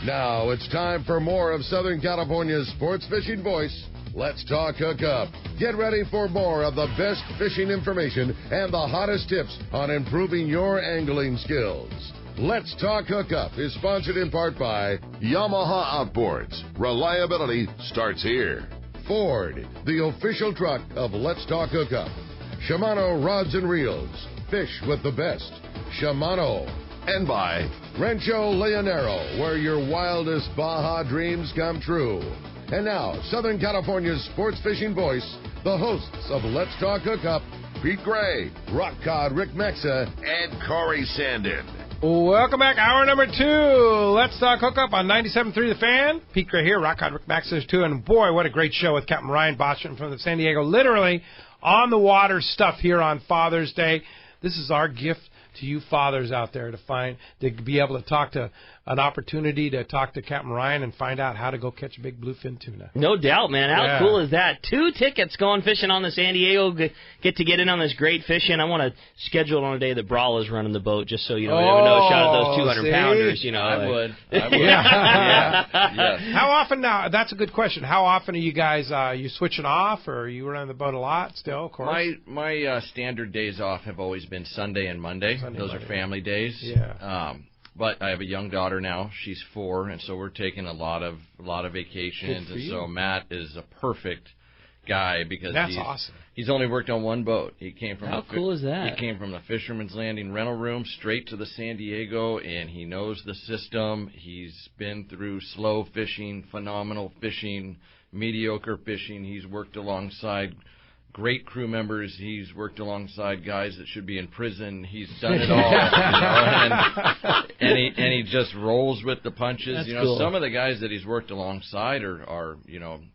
Now it's time for more of Southern California's sports fishing voice. Let's talk Hookup. Get ready for more of the best fishing information and the hottest tips on improving your angling skills. Let's Talk Hookup is sponsored in part by Yamaha Outboards. Reliability starts here. Ford, the official truck of Let's Talk Hookup. Shimano Rods and Reels. Fish with the best. Shimano. And by Rancho Leonero, where your wildest Baja dreams come true. And now, Southern California's sports fishing voice, the hosts of Let's Talk Hookup, Pete Gray, Rock Cod Rick Mexa, and Corey Sandin. Welcome back. Hour number 2. Let's Talk Hookup on 97.3 The Fan. Pete Gray here, Rock Cod Rick Mexa is too. And boy, what a great show with Captain Ryan Bostian from the San Diego. Literally on the water stuff here on Father's Day. This is our gift to you fathers out there to be able to talk to an opportunity to talk to Captain Ryan and find out how to go catch a big bluefin tuna. No doubt, man. How cool is that? 2 tickets going fishing on the San Diego. Get in on this great fishing. I want to schedule it on a day that Brawl is running the boat, just so you know, never know a shot at those 200-pounders. You know, I would. Yeah. Yes. How often now? That's a good question. How often are you guys you switching off, or are you running the boat a lot still? Of course. My standard days off have always been Sunday and Monday. Those are family days. Yeah. But I have a young daughter now. She's 4, and so we're taking a lot of vacations. And so Matt is a perfect guy because awesome. He's only worked on one boat. He came from How cool is that? He came from the Fisherman's Landing rental room straight to the San Diego, and he knows the system. He's been through slow fishing, phenomenal fishing, mediocre fishing. He's worked alongside great crew members. He's worked alongside guys that should be in prison. He's done it all, and he just rolls with the punches. That's cool. Some of the guys that he's worked alongside are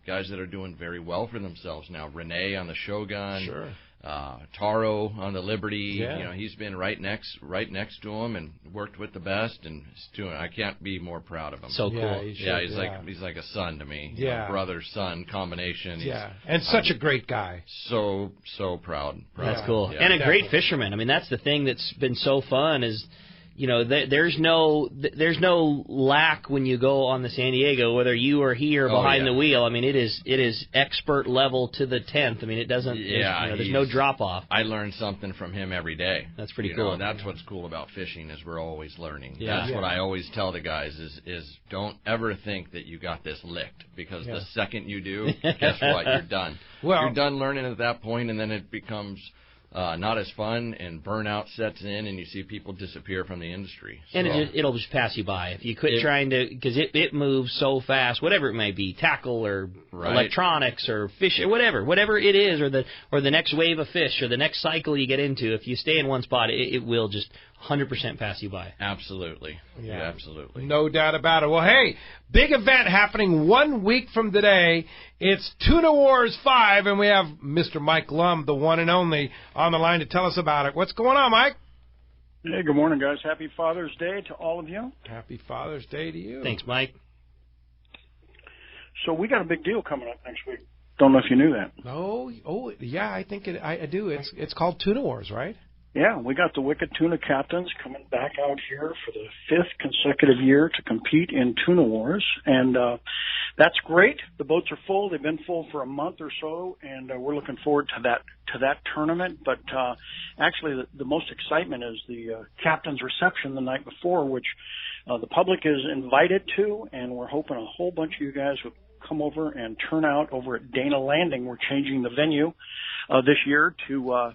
guys that are doing very well for themselves now. Renee on the Shogun, sure. Taro on the Liberty. Yeah. He's been right next to him and worked with the best, and I can't be more proud of him. So cool. He's like a son to me. Brother son combination. And such a great guy. So proud. That's cool. Yeah. And a great fisherman. I mean, that's the thing that's been so fun is, there's no lack when you go on the San Diego, whether you are here behind the wheel. I mean, it is expert level to the 10th. I mean, it doesn't. There's no drop off. I learn something from him every day. That's pretty cool. And that's what's cool about fishing is we're always learning. Yeah. That's what I always tell the guys is don't ever think that you got this licked, because the second you do, guess what? You're done. Well, you're done learning at that point, and then it becomes not as fun, and burnout sets in, and you see people disappear from the industry. So, and it'll just pass you by if you quit trying to, because it moves so fast, whatever it may be, tackle or electronics or fish or whatever it is, or the next wave of fish or the next cycle you get into. If you stay in one spot, it will just 100% pass you by. Absolutely. Yeah, absolutely. No doubt about it. Well, hey, big event happening 1 week from today. It's Tuna Wars 5, and we have Mr. Mike Lum, the one and only, on the line to tell us about it. What's going on, Mike? Hey, good morning, guys. Happy Father's Day to all of you. Happy Father's Day to you. Thanks, Mike. So we got a big deal coming up next week. Don't know if you knew that. Oh, yeah, I think I do. It's called Tuna Wars, right? Yeah, we got the Wicked Tuna Captains coming back out here for the 5th consecutive year to compete in Tuna Wars, and that's great. The boats are full. They've been full for a month or so, and we're looking forward to that tournament. But actually, the most excitement is the captain's reception the night before, which the public is invited to, and we're hoping a whole bunch of you guys would come over and turn out over at Dana Landing. We're changing the venue this year to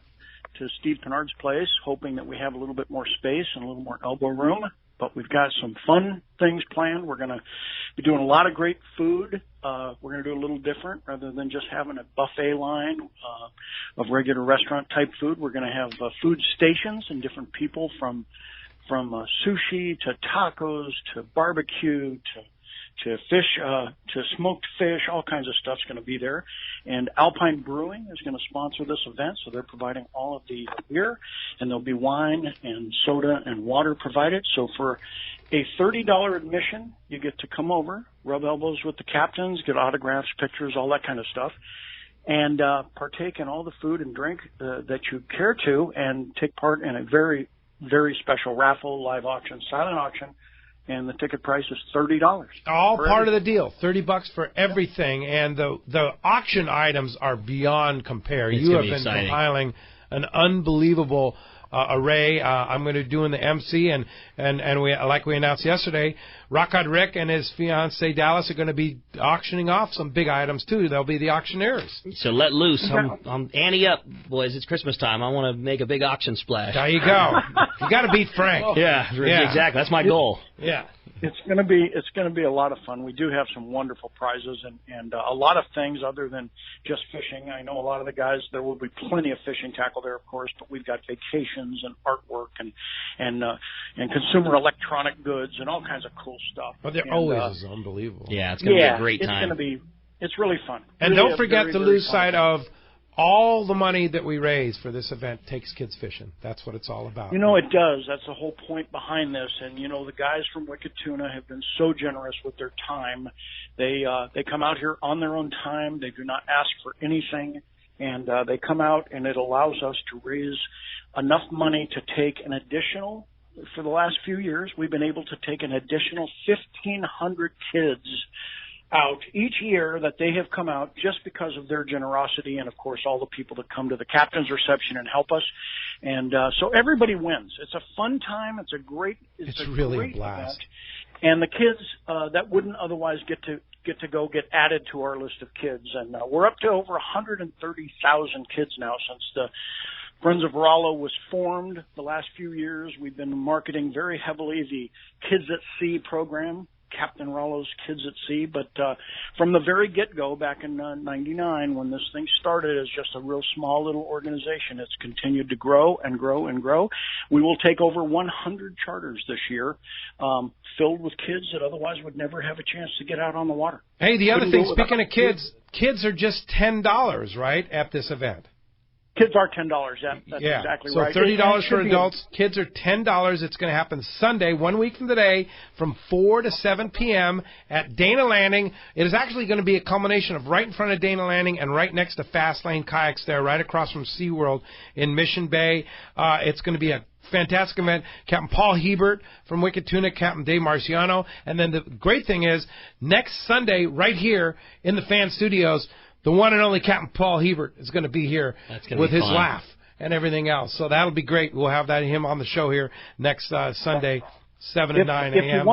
Steve Kennard's place, hoping that we have a little bit more space and a little more elbow room. But we've got some fun things planned. We're going to be doing a lot of great food. We're going to do a little different. Rather than just having a buffet line of regular restaurant-type food, we're going to have food stations, and different people from sushi to tacos to barbecue to fish, to smoked fish, all kinds of stuff's going to be there. And Alpine Brewing is going to sponsor this event, so they're providing all of the beer, and there'll be wine and soda and water provided. So for a $30 admission, you get to come over, rub elbows with the captains, get autographs, pictures, all that kind of stuff, and partake in all the food and drink that you care to, and take part in a very, very special raffle, live auction, silent auction, and the ticket price is $30. All part of the deal. $30 for everything, and the auction items are beyond compare. You have been compiling an unbelievable array. I'm going to do in the MC, and we, like we announced yesterday, Rockhead Rick and his fiancee Dallas are going to be auctioning off some big items too. They'll be the auctioneers. So let loose. I'm ante up, boys. It's Christmas time. I want to make a big auction splash. There you go. You got to beat Frank. Yeah, exactly. That's my goal. Yeah. It's going to be a lot of fun. We do have some wonderful prizes and a lot of things other than just fishing. I know a lot of the guys, there will be plenty of fishing tackle there, of course, but we've got vacations and artwork and consumer electronic goods and all kinds of cool stuff. But there always is unbelievable. Yeah, it's going to be a great time. It's really fun. And really don't forget to lose sight of all the money that we raise for this event takes kids fishing. That's what it's all about. You know, it does. That's the whole point behind this. And, you know, the guys from Wicked Tuna have been so generous with their time. They come out here on their own time. They do not ask for anything. And they come out, and it allows us to raise enough money to take an additional, for the last few years, we've been able to take an additional 1,500 kids out each year that they have come out just because of their generosity and, of course, all the people that come to the captain's reception and help us. And so everybody wins. It's a fun time. It's really a blast. Event. And the kids that wouldn't otherwise get to go get added to our list of kids. And we're up to over 130,000 kids now since the Friends of Rollo was formed the last few years. We've been marketing very heavily the Kids at Sea program, Captain Rollo's Kids at Sea, but from the very get-go back in 99 when this thing started as just a real small little organization, it's continued to grow and grow and grow. We will take over 100 charters this year filled with kids that otherwise would never have a chance to get out on the water. Hey, the other thing, speaking of kids are just $10, right, at this event? Kids are $10. That's exactly right. So $30 for adults. Kids are $10. It's going to happen Sunday, 1 week from today, from 4 to 7 p.m. at Dana Landing. It is actually going to be a culmination of right in front of Dana Landing and right next to Fast Lane Kayaks there, right across from SeaWorld in Mission Bay. It's going to be a fantastic event. Captain Paul Hebert from Wicked Tuna, Captain Dave Marciano. And then the great thing is, next Sunday, right here in the fan studios, the one and only Captain Paul Hebert is going to be here with his laugh and everything else. So that'll be great. We'll have him on the show here next Sunday, 7 and 9 a.m.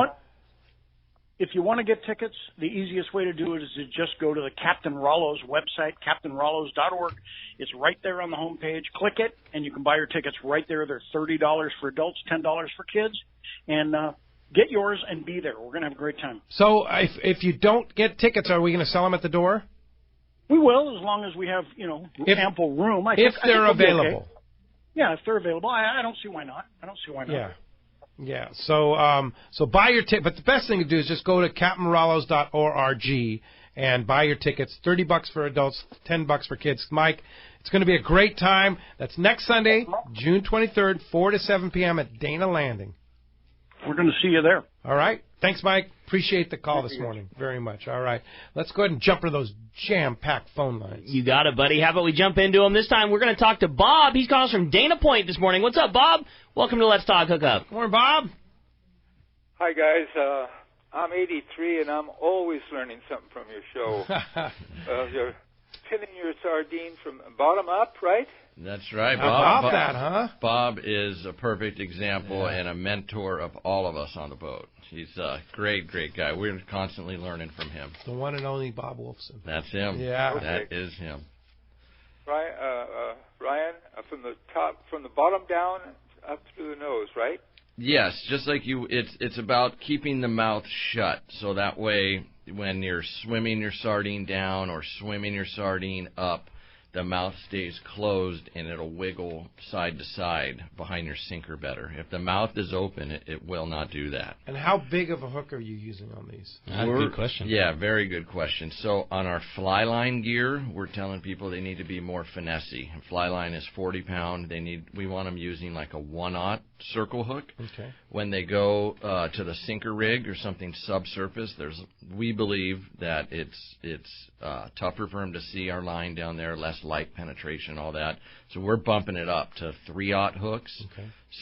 If you want to get tickets, the easiest way to do it is to just go to the Captain Rollo's website, captainrollos.org. It's right there on the homepage. Click it, and you can buy your tickets right there. They're $30 for adults, $10 for kids. And get yours and be there. We're going to have a great time. So if you don't get tickets, are we going to sell them at the door? We will, as long as we have, ample room. If they're available. Okay. Yeah, if they're available. I don't see why not. Yeah. So buy your ticket. But the best thing to do is just go to captainrollos.org and buy your tickets. $30 for adults, $10 for kids. Mike, it's going to be a great time. That's next Sunday, June 23rd, 4 to 7 p.m. at Dana Landing. We're going to see you there. All right. Thanks, Mike. Appreciate the call this morning very much. All right. Let's go ahead and jump into those jam-packed phone lines. You got it, buddy. How about we jump into them? This time we're going to talk to Bob. He's calling us from Dana Point this morning. What's up, Bob? Welcome to Let's Talk Hookup. Good morning, Bob. Hi, guys. I'm 83, and I'm always learning something from your show. You're pinning your sardine from bottom up, right? That's right, Bob. Bob is a perfect example and a mentor of all of us on the boat. He's a great, great guy. We're constantly learning from him. The one and only Bob Wolfson. That's him. Yeah. Okay. That is him. Ryan, from the bottom down up through the nose, right? Yes, just like you, it's about keeping the mouth shut, so that way when you're swimming your sardine down or swimming your sardine up, the mouth stays closed and it'll wiggle side to side behind your sinker better. If the mouth is open, it will not do that. And how big of a hook are you using on these? Good question. Yeah, very good question. So on our fly line gear, we're telling people they need to be more finessey. Fly line is 40 pound. We want them using like a 1/0 circle hook. Okay. when they go to the sinker rig or something subsurface, we believe that it's tougher for them to see our line down there, less light penetration, all that. So we're bumping it up to 3/0 hooks,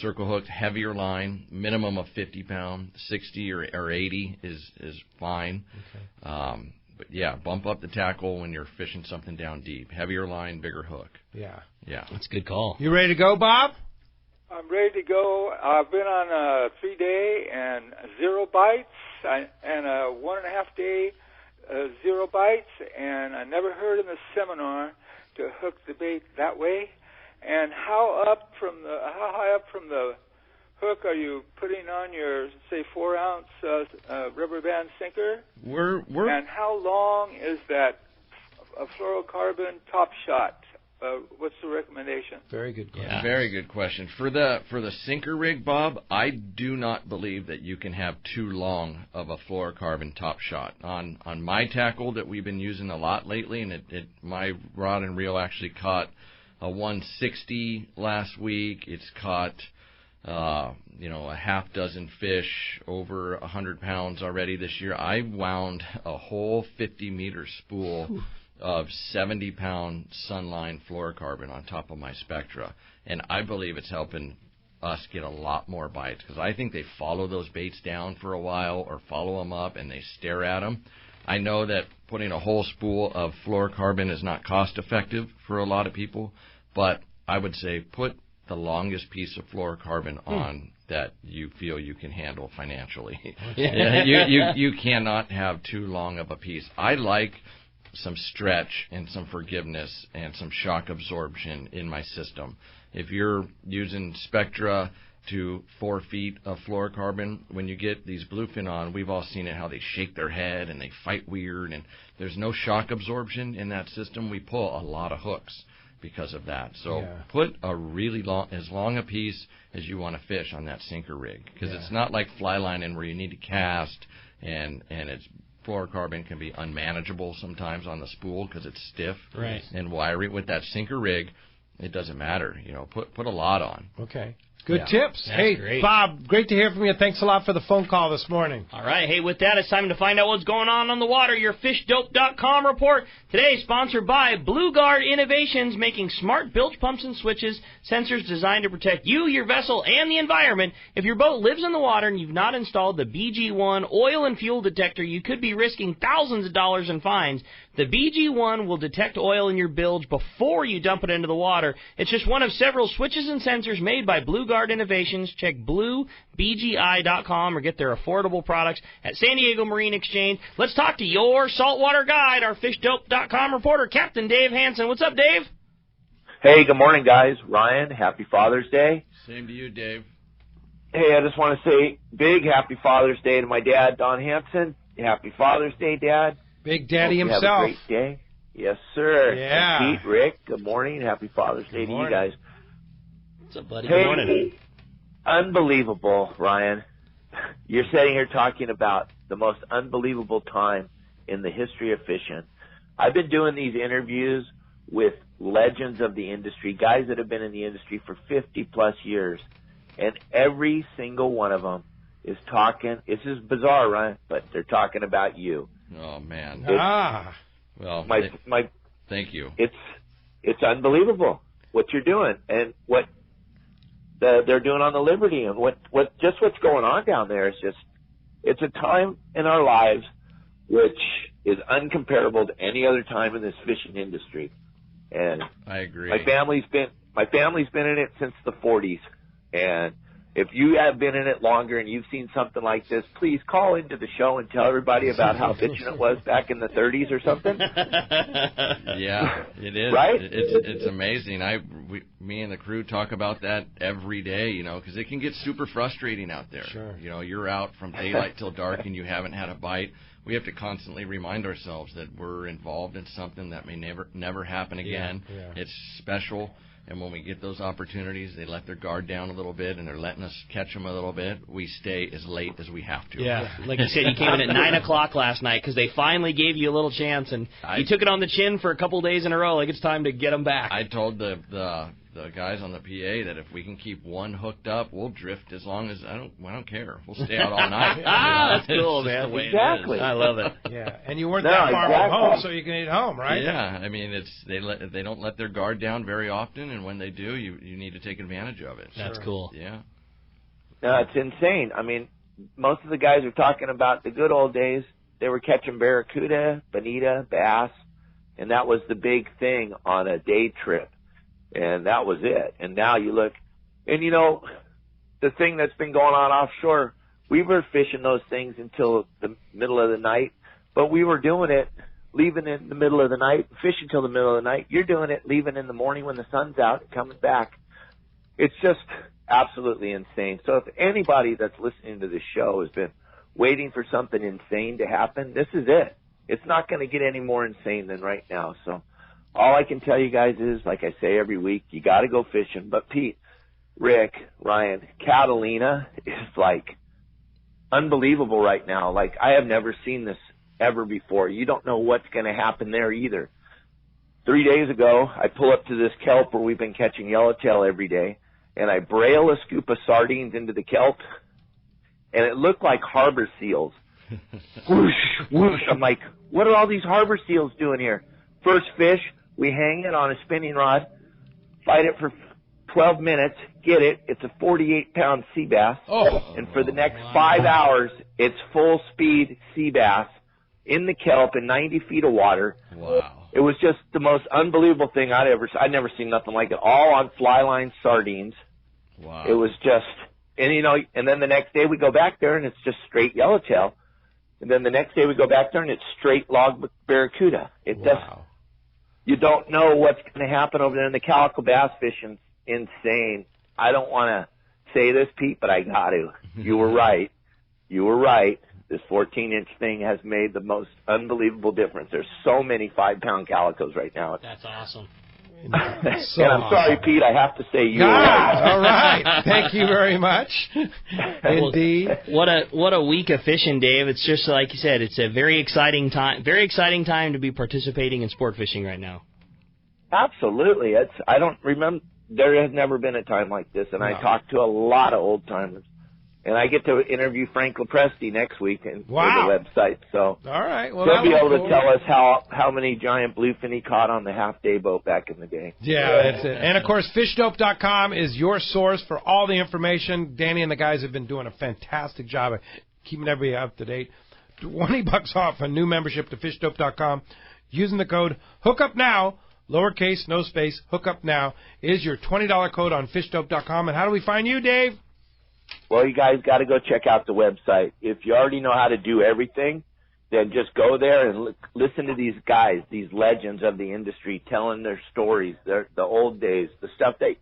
circle hooked, heavier line, minimum of 50 pound, 60 or 80 is fine. But yeah, bump up the tackle when you're fishing something down deep. Heavier line, bigger hook. Yeah. That's a good call. You ready to go, Bob? I'm ready to go. I've been on a 3-day and 0 bites, and a 1.5-day 0 bites, and I never heard in the seminar to hook the bait that way. And how high up from the hook are you putting on your, say, 4-ounce rubber band sinker? And how long is that a fluorocarbon top shot? What's the recommendation? Very good question. Yeah. Very good question. For the sinker rig, Bob, I do not believe that you can have too long of a fluorocarbon top shot. On my tackle that we've been using a lot lately, and my rod and reel actually caught a 160 last week. It's caught a half dozen fish over 100 pounds already this year. I wound a whole 50-meter spool of 70-pound Sunline fluorocarbon on top of my Spectra, and I believe it's helping us get a lot more bites, because I think they follow those baits down for a while or follow them up and they stare at them. I know that putting a whole spool of fluorocarbon is not cost effective for a lot of people, but I would say put the longest piece of fluorocarbon on that you feel you can handle financially. You cannot have too long of a piece. I like some stretch and some forgiveness and some shock absorption in my system. If you're using Spectra to 4 feet of fluorocarbon, when you get these bluefin on, we've all seen it, how they shake their head and they fight weird, and there's no shock absorption in that system. We pull a lot of hooks because of that. So put a really as long a piece as you want to fish on that sinker rig, because it's not like fly lining where you need to cast and it's fluorocarbon can be unmanageable sometimes on the spool because it's stiff and wiry. With that sinker rig, it doesn't matter. Put a lot on. Okay. Good tips. That's hey, great. Bob, great to hear from you. Thanks a lot for the phone call this morning. All right. Hey, with that, it's time to find out what's going on the water. Your FishDope.com report today, sponsored by Blue Guard Innovations, making smart bilge pumps and switches, sensors designed to protect you, your vessel, and the environment. If your boat lives in the water and you've not installed the BG1 oil and fuel detector, you could be risking thousands of dollars in fines. The BG1 will detect oil in your bilge before you dump it into the water. It's just one of several switches and sensors made by Blue Guard Innovations. Check bluebgi.com or get their affordable products at San Diego Marine Exchange. Let's talk to your saltwater guide, our FishDope.com reporter, Captain Dave Hansen. What's up, Dave? Hey, good morning, guys. Ryan, happy Father's Day. Same to you, Dave. Hey, I just want to say big happy Father's Day to my dad, Don Hansen. Happy Father's Day, Dad. Big Daddy Hope you himself. Have a great day. Yes, sir. Yeah. And Pete, Rick, good morning. Happy Father's Day to you guys. What's up, buddy? Hey, Good morning. Unbelievable, Ryan. You're sitting here talking about the most unbelievable time in the history of fishing. I've been doing these interviews with legends of the industry, guys that have been in the industry for 50-plus years, and every single one of them is talking. This is bizarre, Ryan, but they're talking about you. Oh, man. Well, thank you. It's unbelievable what you're doing and what they're doing on the Liberty, and what's going on down there. It's a time in our lives which is uncomparable to any other time in this fishing industry. And I agree. My family's been in it since the 40s, and if you have been in it longer and you've seen something like this, please call into the show and tell everybody about how bitchin' it was back in the 30s or something. Yeah, it is. Right? It's amazing. Me and the crew talk about that every day, because it can get super frustrating out there. Sure. You're out from daylight till dark and you haven't had a bite. We have to constantly remind ourselves that we're involved in something that may never happen again. Yeah. It's special. And when we get those opportunities, they let their guard down a little bit, and they're letting us catch them a little bit. We stay as late as we have to. Yeah, like you said, you came in at 9 o'clock last night because they finally gave you a little chance, and you took it on the chin for a couple days in a row. Like it's time to get them back. I told the the guys on the PA that if we can keep one hooked up, we'll drift as long as I don't care. We'll stay out all night. That's cool, man. Exactly. I love it. Yeah, and you weren't that far from home, so you can eat home, right? Yeah, I mean they don't let their guard down very often, and when they do, you need to take advantage of it. That's cool. Yeah. No, it's insane. I mean, most of the guys are talking about the good old days. They were catching barracuda, bonita, bass, and that was the big thing on a day trip. And that was it. And now you look, and you know, the thing that's been going on offshore, we were fishing those things until the middle of the night, but we were doing it, leaving in the middle of the night, fishing till the middle of the night. You're doing it, leaving in the morning when the sun's out and coming back. It's just absolutely insane. So if anybody that's listening to this show has been waiting for something insane to happen, this is it. It's not going to get any more insane than right now. So all I can tell you guys is, like I say every week, you got to go fishing. But Pete, Rick, Ryan, Catalina is like unbelievable right now. Like I have never seen this ever before. You don't know what's going to happen there either. 3 days ago, I pull up to this kelp where we've been catching yellowtail every day, and I braille a scoop of sardines into the kelp, and it looked like harbor seals. Whoosh, whoosh. I'm like, what are all these harbor seals doing here? First fish, we hang it on a spinning rod, fight it for 12 minutes, get it. It's a 48-pound sea bass. And for the next 5 hours, it's full-speed sea bass in the kelp in 90 feet of water. Wow. It was just the most unbelievable thing I'd never seen nothing like it. All on fly line sardines. Wow. It was just, and you know, and then the next day we go back there and it's just straight yellowtail. And then the next day we go back there and it's straight log barracuda. It just, you don't know what's going to happen over there. And the calico bass fishing's insane. I don't want to say this, Pete, but I got to. You were right. You were right. This 14-inch thing has made the most unbelievable difference. There's so many 5-pound calicos right now. That's awesome. And I'm sorry, Pete, I have to say you were right. All right. Thank you very much. Indeed. What a week of fishing, Dave. It's just like you said, it's a very exciting time to be participating in sport fishing right now. Absolutely. I don't remember, there has never been a time like this, and I talked to a lot of old-timers. And I get to interview Frank LaPresti next week for the website. So all right. Well, he'll be able to tell us how many giant bluefin he caught on the half-day boat back in the day. Yeah, that's it. And, of course, fishdope.com is your source for all the information. Danny and the guys have been doing a fantastic job of keeping everybody up to date. $20 off a new membership to fishdope.com using the code HOOKUPNOW, lowercase, no space, HOOKUPNOW, is your $20 code on fishdope.com. And how do we find you, Dave? Well, you guys got to go check out the website. If you already know how to do everything, then just go there and listen to these guys, these legends of the industry, telling their stories, the old days, the stuff that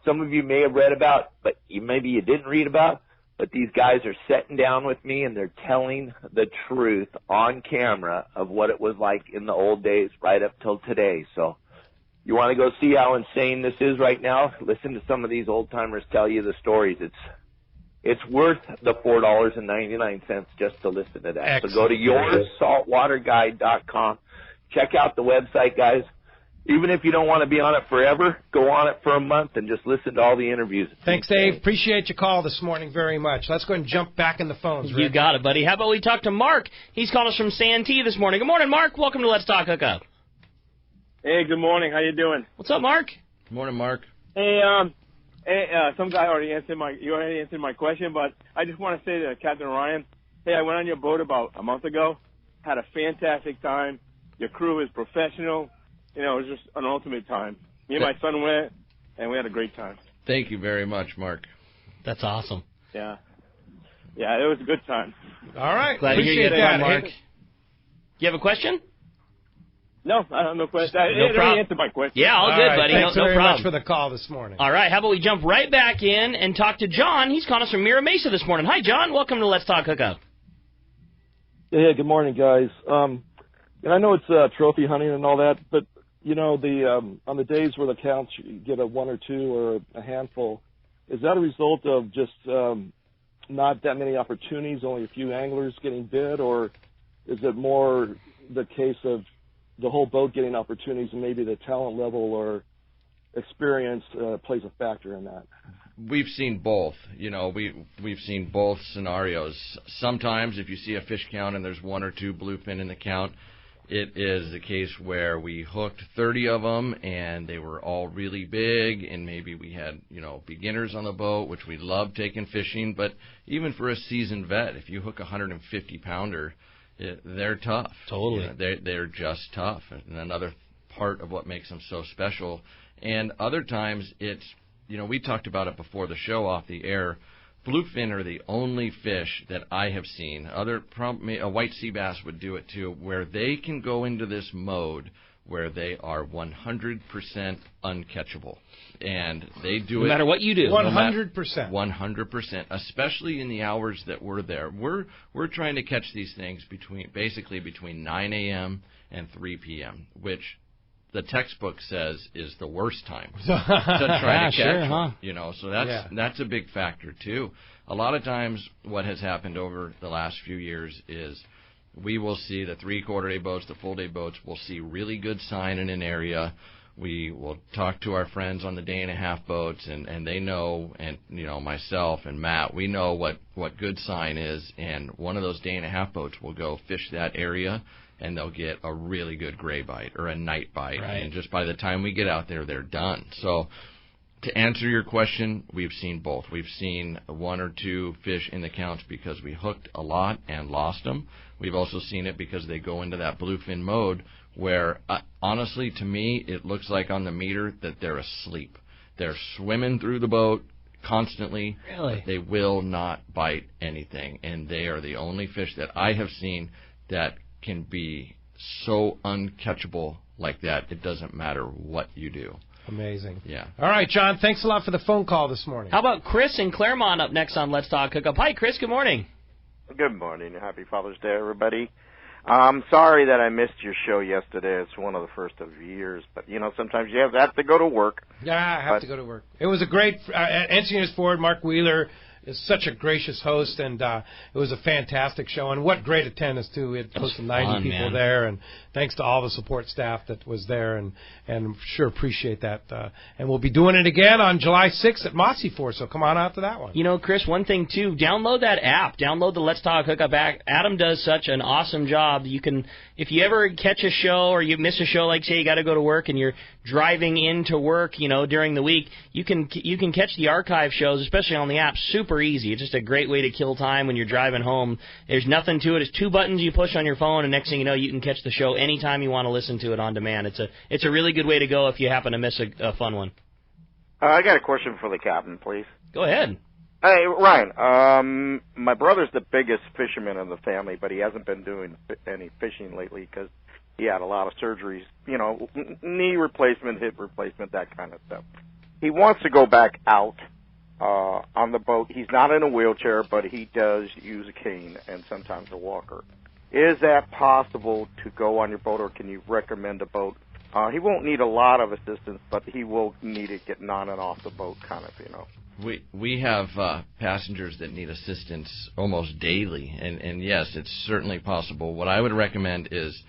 some of you may have read about, but maybe you didn't read about. But these guys are sitting down with me, and they're telling the truth on camera of what it was like in the old days right up till today. So you want to go see how insane this is right now? Listen to some of these old-timers tell you the stories. It's worth the $4.99 just to listen to that. Excellent. So go to yoursaltwaterguide.com. Check out the website, guys. Even if you don't want to be on it forever, go on it for a month and just listen to all the interviews. Thanks, Dave. Appreciate your call this morning very much. Let's go ahead and jump back in the phones, Rick. You got it, buddy. How about we talk to Mark? He's calling us from Santee this morning. Good morning, Mark. Welcome to Let's Talk Hookup. Hey, good morning. How you doing? What's up, Mark? Good morning, Mark. Hey, some guy already answered my question, but I just want to say to Captain Ryan, hey, I went on your boat about a month ago, had a fantastic time. Your crew is professional. You know, it was just an ultimate time. Me and my son went, and we had a great time. Thank you very much, Mark. That's awesome. Yeah, it was a good time. All right. Glad to hear you that, Mark. You have a question? No, I don't have no question. No problem. Answered my question. Yeah, all good, buddy. Thanks no very problem. much for the call this morning. All right, how about we jump right back in and talk to John? He's calling us from Mira Mesa this morning. Hi, John. Welcome to Let's Talk Hookup. Yeah, good morning, guys. And I know it's trophy hunting and all that, but you know, on the days where the counts you get a 1 or 2 or a handful, is that a result of just not that many opportunities, only a few anglers getting bid, or is it more the case of the whole boat getting opportunities and maybe the talent level or experience plays a factor in that? We've seen both. We've seen both scenarios. Sometimes if you see a fish count and there's 1 or 2 bluefin in the count, it is the case where we hooked 30 of them and they were all really big, and maybe we had, beginners on the boat, which we love taking fishing. But even for a seasoned vet, if you hook a 150-pounder, they're tough. Totally. They're just tough. And another part of what makes them so special. And other times it's, we talked about it before the show off the air. Bluefin are the only fish that I have seen. A white sea bass would do it too, where they can go into this mode where they are 100% uncatchable, and they do it no matter what you do. 100%. 100%, especially in the hours that we're there. We're trying to catch these things between 9 a.m. and 3 p.m., which the textbook says is the worst time to try to catch one. So that's a big factor too. A lot of times what has happened over the last few years is we will see the 3/4-day boats, the full-day boats, we'll see really good sign in an area. We will talk to our friends on the day-and-a-half boats, and they know, and myself and Matt, we know what good sign is, and one of those day-and-a-half boats will go fish that area, and they'll get a really good gray bite or a night bite. Right. And just by the time we get out there, they're done. So to answer your question, we've seen both. We've seen 1 or 2 fish in the counts because we hooked a lot and lost them. We've also seen it because they go into that bluefin mode where, honestly, to me, it looks like on the meter that they're asleep. They're swimming through the boat constantly. Really? They will not bite anything, and they are the only fish that I have seen that can be so uncatchable like that. It doesn't matter what you do. Amazing. Yeah. All right, John, thanks a lot for the phone call this morning. How about Chris in Claremont up next on Let's Talk Hookup? Hi, Chris. Good morning. Good morning. Happy Father's Day, everybody. I'm sorry that I missed your show yesterday. It's one of the first of years, but, sometimes you have to go to work. Yeah, I have to go to work. It was a great Engineers Forward, Mark Wheeler is such a gracious host, and it was a fantastic show, and what great attendance, too. We had close to 90 people there, and thanks to all the support staff that was there, and sure appreciate that. And we'll be doing it again on July 6th at Mossy Ford, so come on out to that one. Chris, one thing, too, download that app. Download the Let's Talk Hookup app. Adam does such an awesome job. You can, if you ever catch a show or you miss a show, like, say, you got to go to work and you're driving into work, during the week, you can catch the archive shows, especially on the app, super easy. It's just a great way to kill time when you're driving home. There's nothing to it. It's 2 buttons you push on your phone, and next thing you know, you can catch the show anytime you want to listen to it on demand. It's a really good way to go if you happen to miss a fun one. I got a question for the captain, please. Go ahead. Hey, Ryan, my brother's the biggest fisherman in the family, but he hasn't been doing any fishing lately because he had a lot of surgeries, knee replacement, hip replacement, that kind of stuff. He wants to go back out on the boat. He's not in a wheelchair, but he does use a cane and sometimes a walker. Is that possible to go on your boat, or can you recommend a boat? He won't need a lot of assistance, but he will need it getting on and off the boat, kind of, We have passengers that need assistance almost daily, and yes, it's certainly possible. What I would recommend is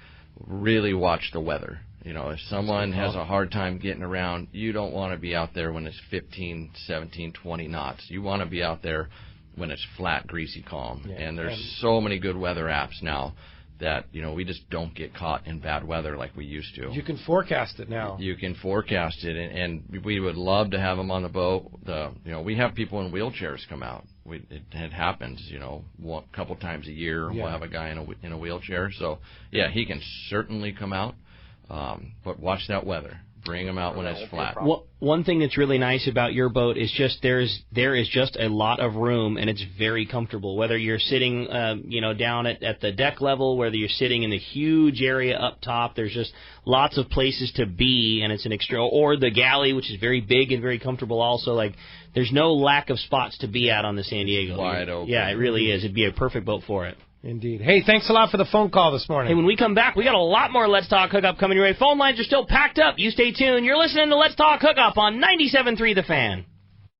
really watch the weather. If someone has a hard time getting around, you don't want to be out there when it's 15, 17, 20 knots. You want to be out there when it's flat, greasy, calm. Yeah, and there's so many good weather apps now that, we just don't get caught in bad weather like we used to. You can forecast it now. You can forecast it, and we would love to have them on the boat. We have people in wheelchairs come out. It happens, a couple times a year. Yeah. We'll have a guy in a wheelchair. So, yeah, he can certainly come out. But watch that weather. Bring them out when it's flat. Well, one thing that's really nice about your boat is just there is just a lot of room, and it's very comfortable. Whether you're sitting, down at the deck level, whether you're sitting in the huge area up top, there's just lots of places to be, and it's an extra. Or the galley, which is very big and very comfortable. Also, like there's no lack of spots to be at on the San Diego. Wide open. Yeah, it really is. It'd be a perfect boat for it. Indeed. Hey, thanks a lot for the phone call this morning. Hey, when we come back, we got a lot more Let's Talk Hookup coming your way. Phone lines are still packed up. You stay tuned. You're listening to Let's Talk Hookup on 97.3 The Fan.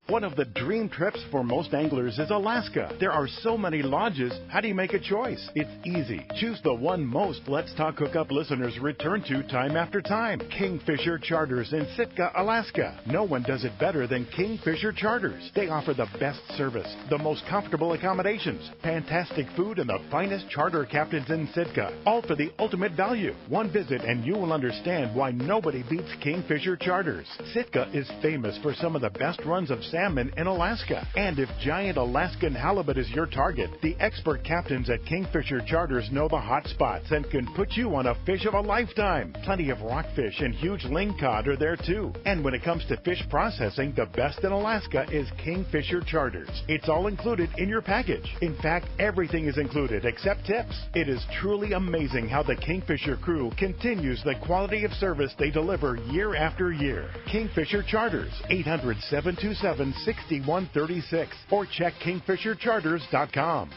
One of the dream trips for most anglers is Alaska. There are so many lodges. How do you make a choice? It's easy. Choose the one most Let's Talk Hookup listeners return to time after time. Kingfisher Charters in Sitka, Alaska. No one does it better than Kingfisher Charters. They offer the best service, the most comfortable accommodations, fantastic food, and the finest charter captains in Sitka. All for the ultimate value. One visit and you will understand why nobody beats Kingfisher Charters. Sitka is famous for some of the best runs of salmon in Alaska. And if giant Alaskan halibut is your target, the expert captains at Kingfisher Charters know the hot spots and can put you on a fish of a lifetime. Plenty of rockfish and huge lingcod are there too. And when it comes to fish processing, the best in Alaska is Kingfisher Charters. It's all included in your package. In fact, everything is included except tips. It is truly amazing how the Kingfisher crew continues the quality of service they deliver year after year. Kingfisher Charters, 800-727-6136, or check kingfishercharters.com.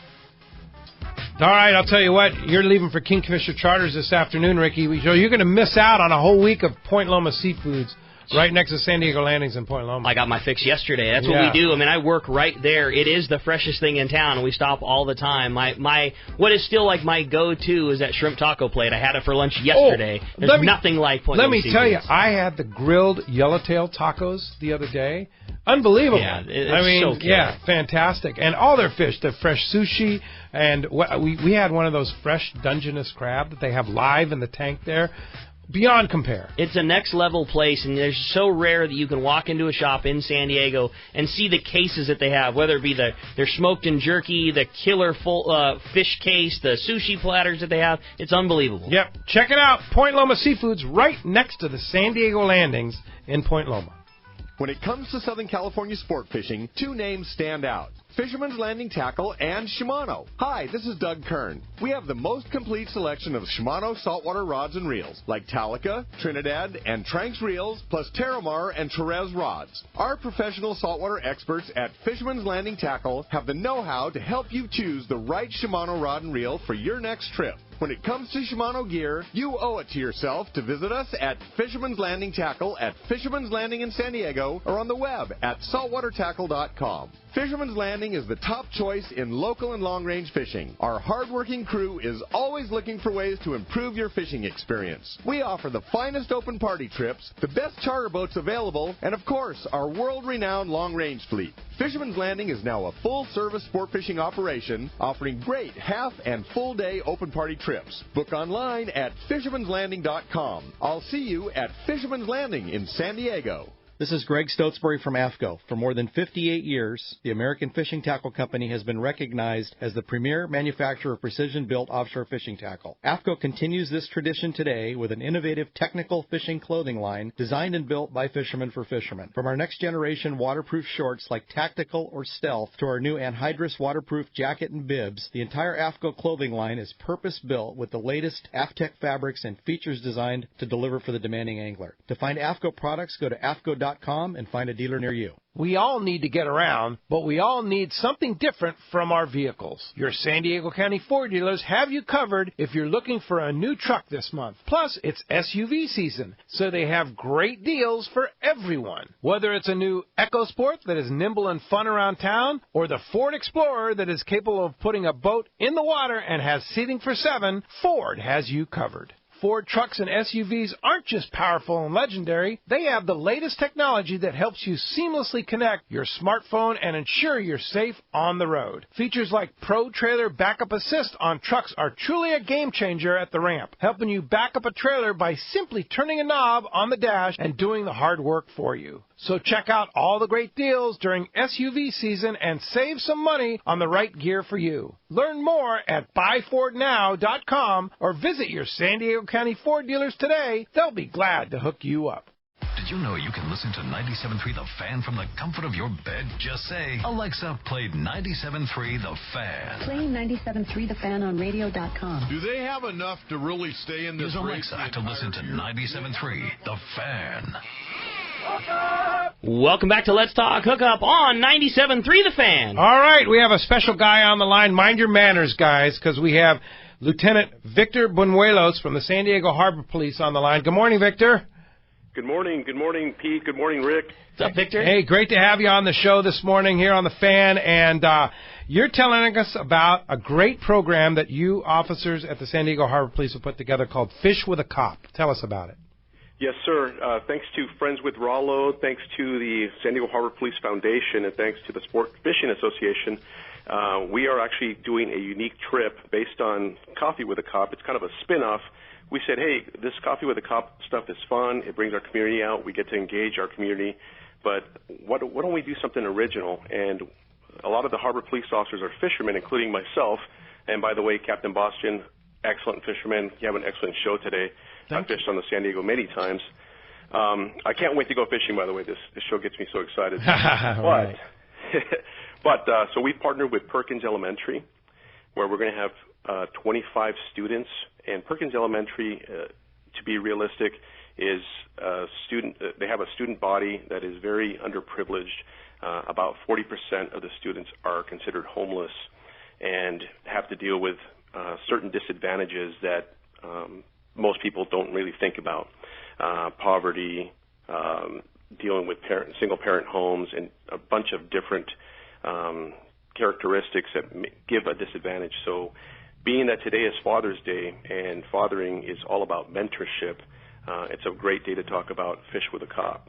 All right, I'll tell you what, you're leaving for Kingfisher Charters this afternoon, Ricky. You're going to miss out on a whole week of Point Loma Seafoods. Right next to San Diego Landings in Point Loma. I got my fix yesterday. That's what we do. I mean, I work right there. It is the freshest thing in town, and we stop all the time. My what is still like my go-to is that shrimp taco plate. I had it for lunch yesterday. There's nothing like Point Loma. Let me tell you, I had the grilled yellowtail tacos the other day. Unbelievable. Yeah, it's so killer. Fantastic. And all their fish, the fresh sushi, and we had one of those fresh Dungeness crab that they have live in the tank there. Beyond compare. It's a next-level place, and they're so rare that you can walk into a shop in San Diego and see the cases that they have, whether it be their smoked and jerky, the killer full fish case, the sushi platters that they have. It's unbelievable. Yep. Check it out. Point Loma Seafoods right next to the San Diego Landings in Point Loma. When it comes to Southern California sport fishing, two names stand out: Fisherman's Landing Tackle and Shimano. Hi, this is Doug Kern. We have the most complete selection of Shimano saltwater rods and reels, like Talica, Trinidad, and Tranks reels, plus Terramar and Therese rods. Our professional saltwater experts at Fisherman's Landing Tackle have the know-how to help you choose the right Shimano rod and reel for your next trip. When it comes to Shimano gear, you owe it to yourself to visit us at Fisherman's Landing Tackle at Fisherman's Landing in San Diego or on the web at saltwatertackle.com. Fisherman's Landing is the top choice in local and long-range fishing. Our hard-working crew is always looking for ways to improve your fishing experience. We offer the finest open party trips, the best charter boats available, and of course, our world-renowned long-range fleet. Fisherman's Landing is now a full-service sport fishing operation, offering great half and full-day open party trips. Book online at fishermanslanding.com. I'll see you at Fisherman's Landing in San Diego. This is Greg Stotesbury from AFCO. For more than 58 years, the American Fishing Tackle Company has been recognized as the premier manufacturer of precision-built offshore fishing tackle. AFCO continues this tradition today with an innovative technical fishing clothing line designed and built by fishermen for fishermen. From our next-generation waterproof shorts like Tactical or Stealth to our new anhydrous waterproof jacket and bibs, the entire AFCO clothing line is purpose-built with the latest AFTEC fabrics and features designed to deliver for the demanding angler. To find AFCO products, go to AFCO.com and find a dealer near you. We all need to get around, but we all need something different from our vehicles. Your San Diego County Ford dealers have you covered if you're looking for a new truck this month. Plus, it's SUV season, so they have great deals for everyone. Whether it's a new EcoSport that is nimble and fun around town, or the Ford Explorer that is capable of putting a boat in the water and has seating for 7, Ford has you covered. Ford trucks and SUVs aren't just powerful and legendary. They have the latest technology that helps you seamlessly connect your smartphone and ensure you're safe on the road. Features like Pro Trailer Backup Assist on trucks are truly a game changer at the ramp, helping you back up a trailer by simply turning a knob on the dash and doing the hard work for you. So check out all the great deals during SUV season and save some money on the right gear for you. Learn more at buyfordnow.com or visit your San Diego County Ford dealers today. They'll be glad to hook you up. Did you know you can listen to 97.3 The Fan from the comfort of your bed? Just say, Alexa, play 97.3 The Fan. Play 97.3 The Fan on radio.com. Do they have enough to really stay in this Use Alexa to listen to 97.3 The Fan. Welcome back to Let's Talk Hookup on 97.3 The Fan. All right, we have a special guy on the line. Mind your manners, guys, because we have Lieutenant Victor Buñuelos from the San Diego Harbor Police on the line. Good morning, Victor. Good morning, Pete. Good morning, Rick. What's up, Victor? Hey, great to have you on the show this morning here on The Fan. And you're telling us about a great program that you officers at the San Diego Harbor Police have put together called Fish with a Cop. Tell us about it. Yes, sir. Thanks to Friends with Rollo, thanks to the San Diego Harbor Police Foundation, and thanks to the Sport Fishing Association, we are actually doing a unique trip based on Coffee with a Cop. It's kind of a spin-off. We said, hey, this Coffee with a Cop stuff is fun. It brings our community out. We get to engage our community. But why don't we do something original? And a lot of the harbor police officers are fishermen, including myself. And by the way, Captain Bostian, excellent fisherman. You have an excellent show today. I fished on the San Diego many times. I can't wait to go fishing, by the way. This show gets me so excited. Right. So we've partnered with Perkins Elementary, where we're going to have 25 students. And Perkins Elementary, to be realistic, is they have a student body that is very underprivileged. About 40% of the students are considered homeless and have to deal with certain disadvantages that most people don't really think about. Poverty, dealing with single-parent homes, and a bunch of different characteristics that give a disadvantage. So being that today is Father's Day and fathering is all about mentorship, it's a great day to talk about Fish with a Cop.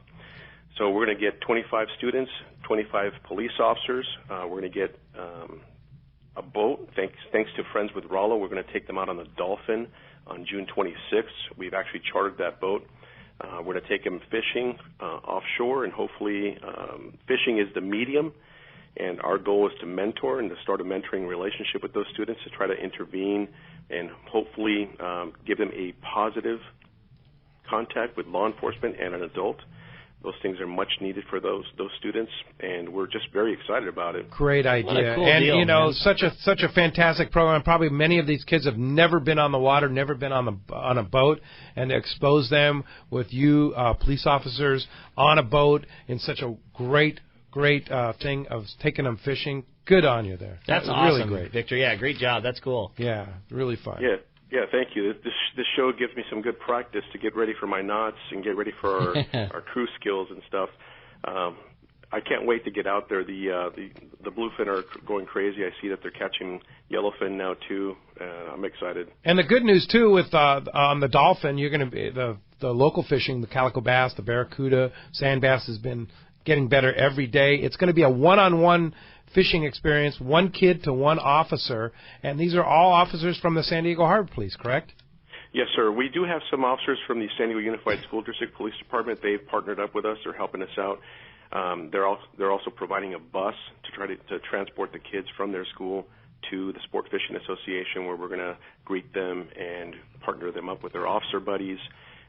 So we're going to get 25 students, 25 police officers. We're going to get a boat. Thanks to Friends with Rollo, we're going to take them out on the Dolphin on June 26th. We've actually chartered that boat. We're going to take them fishing offshore, and hopefully fishing is the medium. And our goal is to mentor and to start a mentoring relationship with those students to try to intervene and hopefully give them a positive contact with law enforcement and an adult. Those things are much needed for those students, and we're just very excited about it. Great idea. What a cool and, deal, you know, man. such a fantastic program. Probably many of these kids have never been on the water, never been on a boat, and to expose them with you police officers on a boat in such a great thing of taking them fishing. Good on you there. That's really awesome, great. Victor. Yeah, great job. That's cool. Yeah, really fun. Yeah, thank you. This show gives me some good practice to get ready for my knots and get ready for our crew skills and stuff. I can't wait to get out there. The bluefin are going crazy. I see that they're catching yellowfin now too. I'm excited. And the good news too with on the Dolphin, you're going to be the local fishing, the calico bass, the barracuda, sand bass has been getting better every day. It's going to be a one-on-one fishing experience, one kid to one officer, and these are all officers from the San Diego Harbor Police, correct? Yes, sir. We do have some officers from the San Diego Unified School District Police Department. They've partnered up with us. They're helping us out. They're also providing a bus to try to transport the kids from their school to the Sport Fishing Association, where we're going to greet them and partner them up with their officer buddies,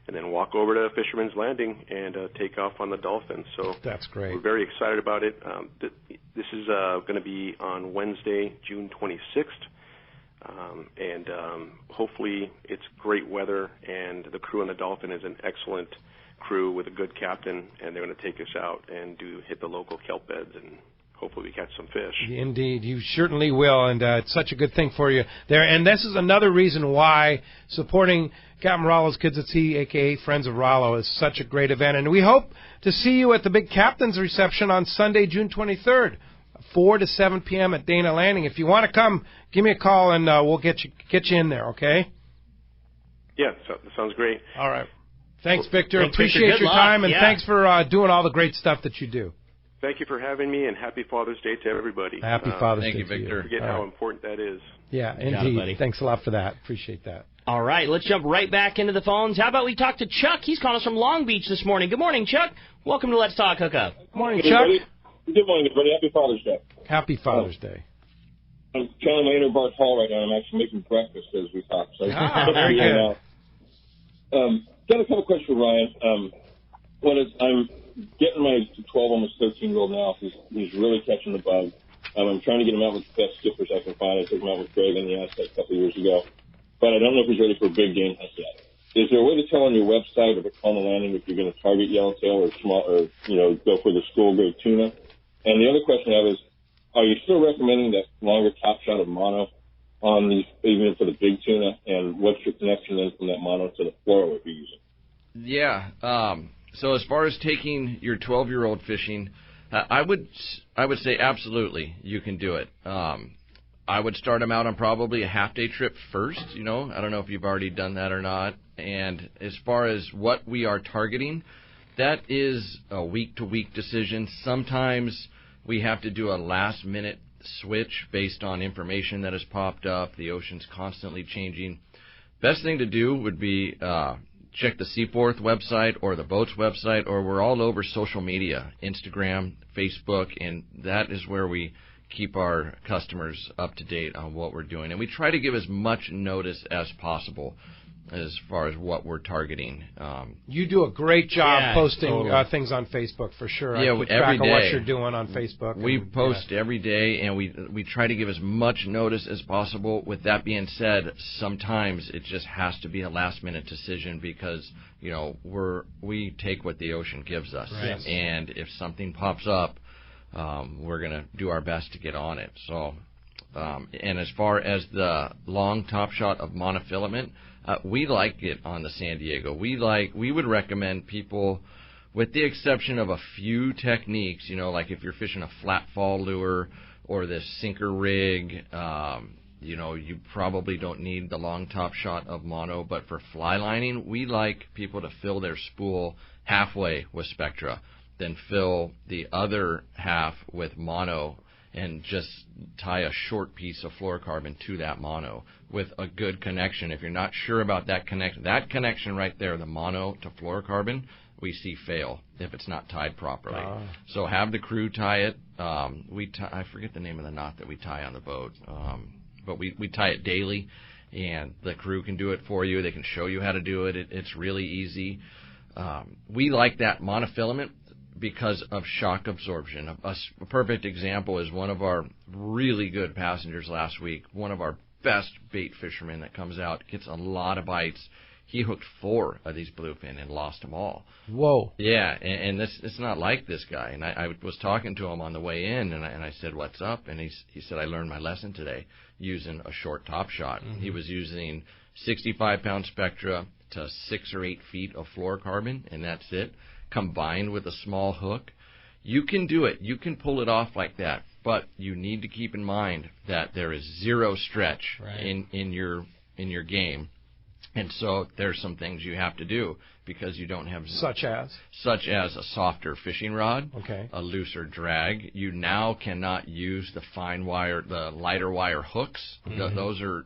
and then walk over to Fisherman's Landing and take off on the Dolphin. So that's great. We're very excited about it. This is going to be on Wednesday, June 26th, and hopefully it's great weather, and the crew on the Dolphin is an excellent crew with a good captain, and they're going to take us out and hit the local kelp beds, and hopefully we catch some fish. Indeed, you certainly will, and it's such a good thing for you there. And this is another reason why supporting Captain Rollo's Kids at Sea, a.k.a. Friends of Rollo, is such a great event. And we hope to see you at the Big Captain's Reception on Sunday, June 23rd, 4 to 7 p.m. at Dana Landing. If you want to come, give me a call, and we'll get you in there, okay? Yeah, that sounds great. All right. Thanks, Victor. Thanks, Appreciate Victor. your Good time, luck. and thanks for doing all the great stuff that you do. Thank you for having me, and happy Father's Day to everybody. Happy Father's Day Thank you, to Victor. Forget how important that is. Yeah, You got it, indeed. buddy. Thanks a lot for that. Appreciate that. All right, let's jump right back into the phones. How about we talk to Chuck? He's calling us from Long Beach this morning. Good morning, Chuck. Welcome to Let's Talk Hookup. Morning, Good Chuck. morning. Good morning, everybody. Happy Father's Day. Happy Father's Day. I'm channeling my inner Bart Hall right now. I'm actually making breakfast as we talk. So very good. Got a couple questions for Ryan. One is I'm getting my 12, almost 13-year-old now. He's really catching the bug. I'm trying to get him out with the best skippers I can find. I took him out with Greg in the Aztec a couple of years ago. But I don't know if he's ready for a big game hunt yet. Is there a way to tell on your website or on the landing if you're going to target yellowtail or small, or go for the school-grade tuna? And the other question I have is, are you still recommending that longer top shot of mono on these, even for the big tuna? And what's your connection then from that mono to the fluoro if you're using? Yeah. So as far as taking your 12-year-old fishing, I would say absolutely you can do it. I would start them out on probably a half-day trip first. I don't know if you've already done that or not. And as far as what we are targeting, that is a week-to-week decision. Sometimes we have to do a last-minute switch based on information that has popped up. The ocean's constantly changing. Best thing to do would be check the Seaforth website or the boat's website, or we're all over social media, Instagram, Facebook, and that is where we keep our customers up to date on what we're doing. And we try to give as much notice as possible as far as what we're targeting. You do a great job posting things on Facebook, for sure. Yeah, I keep every track day. of what you're doing on Facebook. We post every day, and we try to give as much notice as possible. With that being said, sometimes it just has to be a last-minute decision because, we take what the ocean gives us. Right. And if something pops up, we're going to do our best to get on it. So, and as far as the long top shot of monofilament, we like it on the San Diego. We would recommend people, with the exception of a few techniques, like if you're fishing a flat fall lure or this sinker rig, you probably don't need the long top shot of mono. But for fly lining, we like people to fill their spool halfway with Spectra, then fill the other half with mono, and just tie a short piece of fluorocarbon to that mono with a good connection. If you're not sure about that connection right there, the mono to fluorocarbon, we see fail if it's not tied properly. So have the crew tie it. I forget the name of the knot that we tie on the boat, but we tie it daily, and the crew can do it for you. They can show you how to do it. It's really easy. We like that monofilament because of shock absorption. A perfect example is one of our really good passengers last week, one of our best bait fishermen that comes out, gets a lot of bites. He hooked 4 of these bluefin and lost them all. Whoa. Yeah, and it's not like this guy. And I was talking to him on the way in, and I said, "What's up?" And he said, "I learned my lesson today using a short top shot." Mm-hmm. He was using 65-pound Spectra to 6 or 8 feet of fluorocarbon, and that's it, combined with a small hook. You can do it. You can pull it off like that, but you need to keep in mind that there is zero stretch in your game. And so there's some things you have to do because you don't have... Such as a softer fishing rod, a looser drag. You now cannot use the fine wire, the lighter wire hooks. Mm-hmm. Those are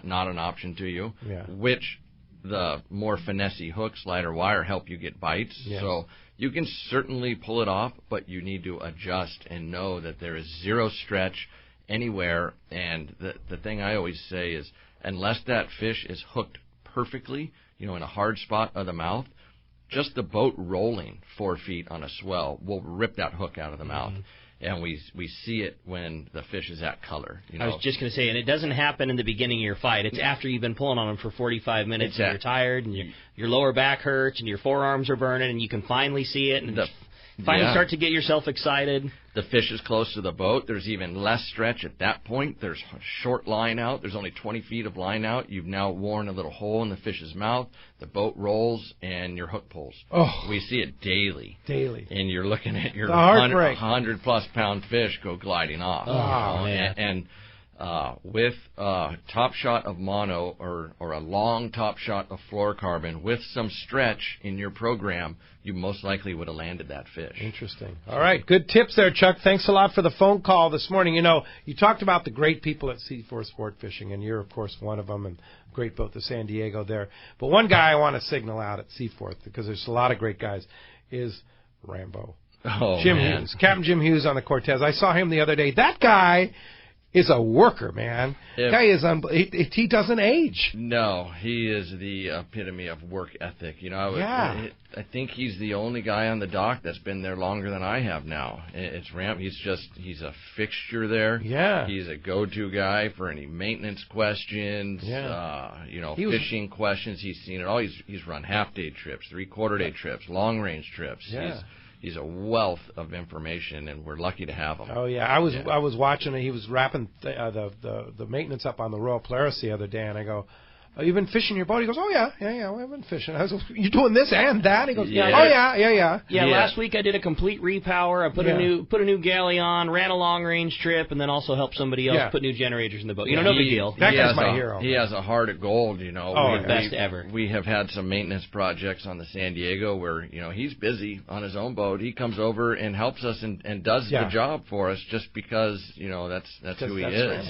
not an option to you, which the more finessey hooks, lighter wire, help you get bites. Yeah. So you can certainly pull it off, but you need to adjust and know that there is zero stretch anywhere. And the thing I always say is, unless that fish is hooked perfectly, in a hard spot of the mouth, just the boat rolling 4 feet on a swell will rip that hook out of the mouth. And we see it when the fish is at color. I was just going to say, and it doesn't happen in the beginning of your fight. It's after you've been pulling on them for 45 minutes and you're tired and your lower back hurts and your forearms are burning and you can finally see it and finally start to get yourself excited. The fish is close to the boat. There's even less stretch at that point. There's a short line out. There's only 20 feet of line out. You've now worn a little hole in the fish's mouth. The boat rolls, and your hook pulls. Oh. We see it daily. And you're looking at your 100-plus pound fish go gliding off. Oh, man. And with a top shot of mono or a long top shot of fluorocarbon with some stretch in your program, you most likely would have landed that fish. Interesting. All right. Good tips there, Chuck. Thanks a lot for the phone call this morning. You talked about the great people at Seaforth Sport Fishing, and you're, of course, one of them, and great boat, the San Diego there. But one guy I want to signal out at Seaforth, because there's a lot of great guys, is Rambo. Jim Hughes. Captain Jim Hughes on the Cortez. I saw him the other day. That guy is a worker, man. Guy is he doesn't age. No, he is the epitome of work ethic. I think he's the only guy on the dock that's been there longer than I have now. It's Ramp. He's a fixture there. Yeah. He's a go-to guy for any maintenance questions. Yeah. Fishing questions. He's seen it all. He's run half-day trips, 3/4-day trips, long-range trips. Yeah. He's a wealth of information, and we're lucky to have him. Oh yeah, I was watching it. He was wrapping the maintenance up on the Royal Polaris the other day, and I go, you've been fishing your boat? He goes, oh, yeah, we've been fishing. I was like, you're doing this and that? He goes, Yeah. oh, yeah. Yeah, last week I did a complete repower. I put a new galley on, ran a long-range trip, and then also helped somebody else put new generators in the boat. You know, no big deal. That guy's my hero. He has a heart of gold, you know. Best ever. We have had some maintenance projects on the San Diego where, you know, he's busy on his own boat. He comes over and helps us and does the job for us just because, you know, that's who he is.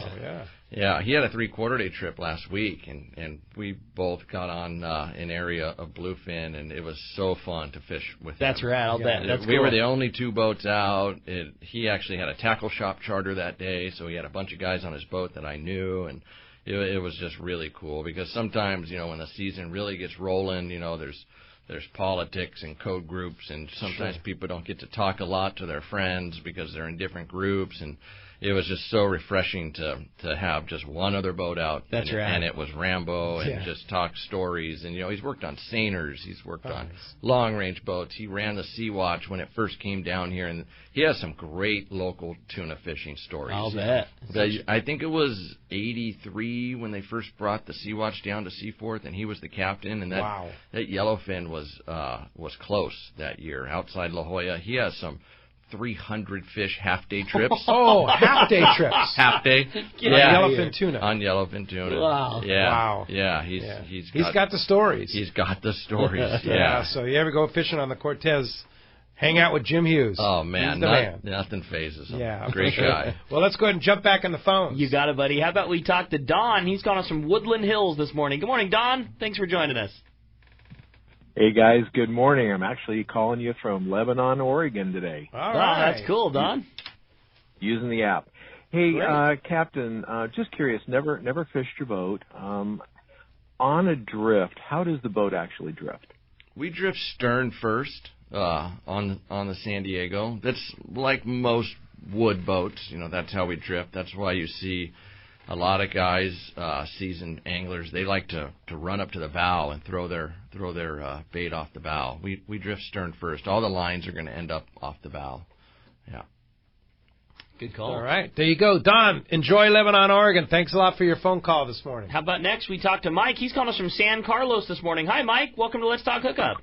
Yeah, he had a 3/4-day trip last week, and we both got on an area of bluefin, and it was so fun to fish with him. That's right, I'll bet. That's we cool. were the only 2 boats out. He actually had a tackle shop charter that day, so he had a bunch of guys on his boat that I knew, and it was just really cool because sometimes, you know, when the season really gets rolling, you know, there's politics and code groups, and sometimes people don't get to talk a lot to their friends because they're in different groups, and it was just so refreshing to have just one other boat out. That's right. And it was Rambo, and just talk stories. And, you know, he's worked on seiners. He's worked on long-range boats. He ran the Sea Watch when it first came down here, and he has some great local tuna fishing stories. I'll bet. I think it was 83 when they first brought the Sea Watch down to Seaforth, and he was the captain. And that yellowfin was close that year outside La Jolla. He has some 300 fish half-day trips. Oh, half-day trips. Half-day. On yellowfin tuna. On yellowfin tuna. Wow. Yeah. Wow. Yeah, he's got the stories. He's got the stories. Yeah. So you ever go fishing on the Cortez, hang out with Jim Hughes. Oh, man. He's the man. Nothing phases him. Yeah. Great guy. Well, let's go ahead and jump back on the phones. You got it, buddy. How about we talk to Don? He's gone on some Woodland Hills this morning. Good morning, Don. Thanks for joining us. Hey, guys. Good morning. I'm actually calling you from Lebanon, Oregon today. All right. That's cool, Don. Using the app. Hey, Captain, just curious, never fished your boat. On a drift, how does the boat actually drift? We drift stern first on the San Diego. That's like most wood boats. You know, that's how we drift. That's why you see a lot of guys, seasoned anglers, they like to run up to the bow and throw their bait off the bow. We drift stern first. All the lines are going to end up off the bow. Yeah. Good call. All right. There you go. Don, enjoy Lebanon, Oregon. Thanks a lot for your phone call this morning. How about next we talk to Mike. He's calling us from San Carlos this morning. Hi, Mike. Welcome to Let's Talk Hookup.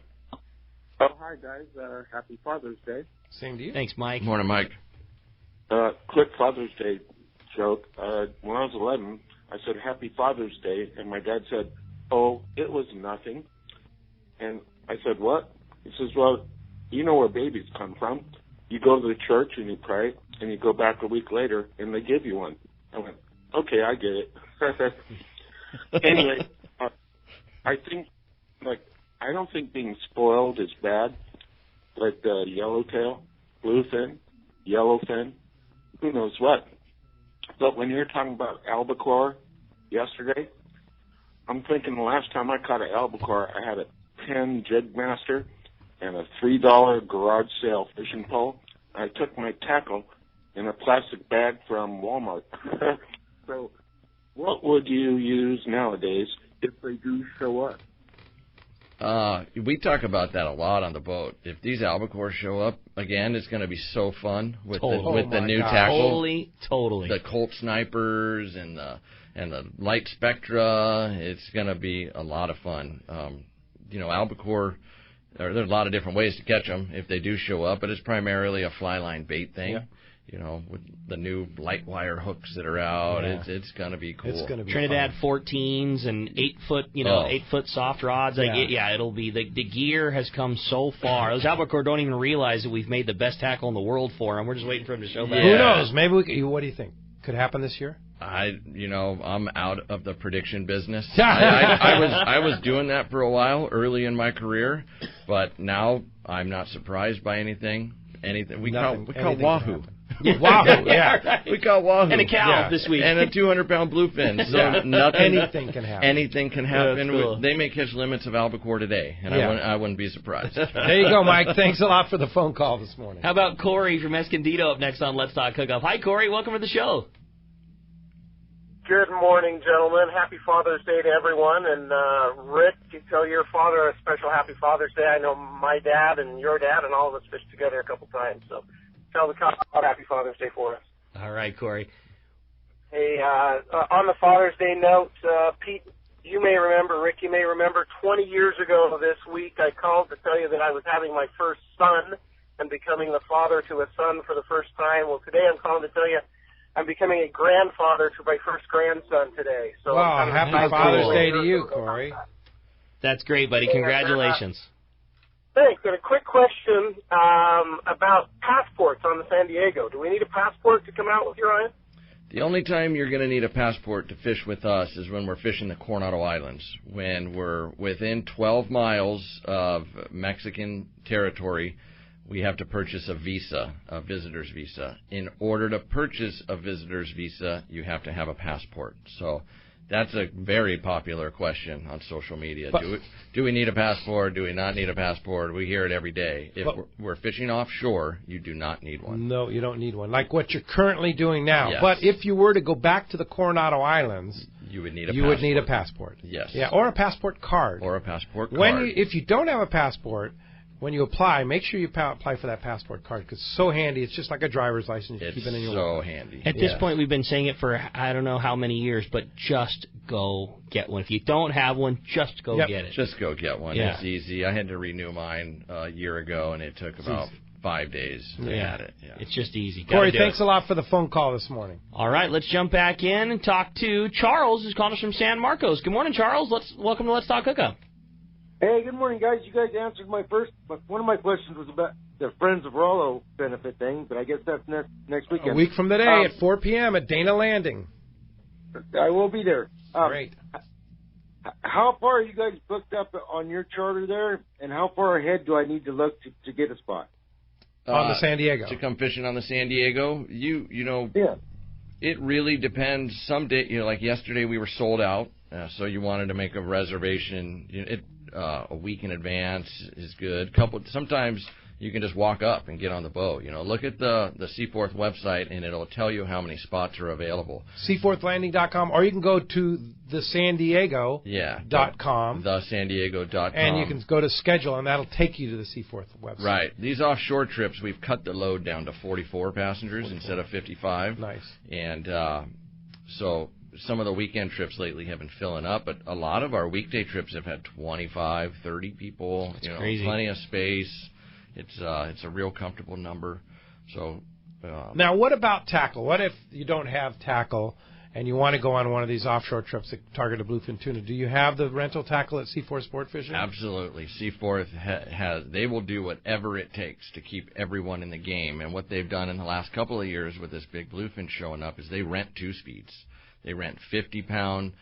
Oh, hi, guys. Happy Father's Day. Same to you. Thanks, Mike. Morning, Mike. Quick Father's Day joke. When I was 11, I said, Happy Father's Day, and my dad said, oh, it was nothing. And I said, what? He says, well, you know where babies come from. You go to the church and you pray, and you go back a week later, and they give you one. I went, okay, I get it. Anyway, I don't think being spoiled is bad. Like yellowtail, bluefin, yellowfin, who knows what. But when you're talking about albacore yesterday, I'm thinking the last time I caught an albacore, I had a 10 Jigmaster and a $3 garage sale fishing pole. I took my tackle in a plastic bag from Walmart. So what would you use nowadays if they do show up? We talk about that a lot on the boat. If these albacores show up again, it's going to be so fun with the new tackle. Totally. The Colt snipers and the light spectra. It's going to be a lot of fun. Albacore. There's a lot of different ways to catch them if they do show up, but it's primarily a fly line bait thing. Yeah. With the new light wire hooks that are out, it's going to be cool. It's going to be Trinidad fun. 14s and 8-foot soft rods. It'll be the gear has come so far. Those albacore don't even realize that we've made the best tackle in the world for them. We're just waiting for them to show back. Who knows? Maybe what do you think? Could happen this year? I'm out of the prediction business. I was doing that for a while early in my career, but now I'm not surprised by anything. We caught wahoo. Wahoo, yeah. We caught wahoo. And a cow this week. And a 200-pound bluefin. So nothing. Anything can happen. Anything can happen. Yeah, cool. They may catch limits of albacore today, and I wouldn't be surprised. There you go, Mike. Thanks a lot for the phone call this morning. How about Corey from Escondido up next on Let's Talk Hookup? Hi, Corey. Welcome to the show. Good morning, gentlemen. Happy Father's Day to everyone. And, Rick, you tell your father a special Happy Father's Day. I know my dad and your dad and all of us fished together a couple times. So tell the cops about Happy Father's Day for us. All right, Corey. Hey, on the Father's Day note, Pete, you may remember, Rick, you may remember 20 years ago this week I called to tell you that I was having my first son and becoming the father to a son for the first time. Well, today I'm calling to tell you I'm becoming a grandfather to my first grandson today. So wow, happy Father's Day to you, Corey. That's great, buddy. Congratulations. Thanks. And a quick question about passports on the San Diego. Do we need a passport to come out with you, Ryan? The only time you're going to need a passport to fish with us is when we're fishing the Coronado Islands. When we're within 12 miles of Mexican territory, we have to purchase a visa, a visitor's visa. In order to purchase a visitor's visa, you have to have a passport. So that's a very popular question on social media. Do we need a passport? Do we not need a passport? We hear it every day. If we're fishing offshore, you do not need one. No, you don't need one, like what you're currently doing now. Yes. But if you were to go back to the Coronado Islands, you would need a passport. Yes. Yeah, or a passport card. Or a passport card. If you don't have a passport, when you apply, make sure you apply for that passport card because it's so handy. It's just like a driver's license. You keep it in your wallet. Handy. At this point, we've been saying it for I don't know how many years, but just go get one. If you don't have one, just go get it. Just go get one. Yeah. It's easy. I had to renew mine a year ago, and it took about 5 days to get it. Yeah. It's just easy. Corey, thanks a lot for the phone call this morning. All right, let's jump back in and talk to Charles, who's calling us from San Marcos. Good morning, Charles. Welcome to Let's Talk Hookup. Hey, good morning, guys. You guys answered one of my questions was about the Friends of Rollo benefit thing, but I guess that's next weekend. A week from today at 4 p.m. at Dana Landing. I will be there. Great. How far are you guys booked up on your charter there, and how far ahead do I need to look to get a spot? On the San Diego. To come fishing on the San Diego, it really depends. Some day, like yesterday we were sold out, so you wanted to make a reservation. A week in advance is good. Sometimes you can just walk up and get on the boat. Look at the Seaforth website, and it'll tell you how many spots are available. Seaforthlanding.com, or you can go to thesandiego.com. Thesandiego.com. And you can go to schedule, and that'll take you to the Seaforth website. Right. These offshore trips, we've cut the load down to 44 passengers instead of 55. Nice. And so some of the weekend trips lately have been filling up, but a lot of our weekday trips have had 25, 30 people. That's crazy. Plenty of space. It's a real comfortable number. So now, what about tackle? What if you don't have tackle and you want to go on one of these offshore trips that target a bluefin tuna? Do you have the rental tackle at Seaforth Sport Fishing? Absolutely. Seaforth has. They will do whatever it takes to keep everyone in the game. And what they've done in the last couple of years with this big bluefin showing up is they rent 2-speeds. They rent 50-pound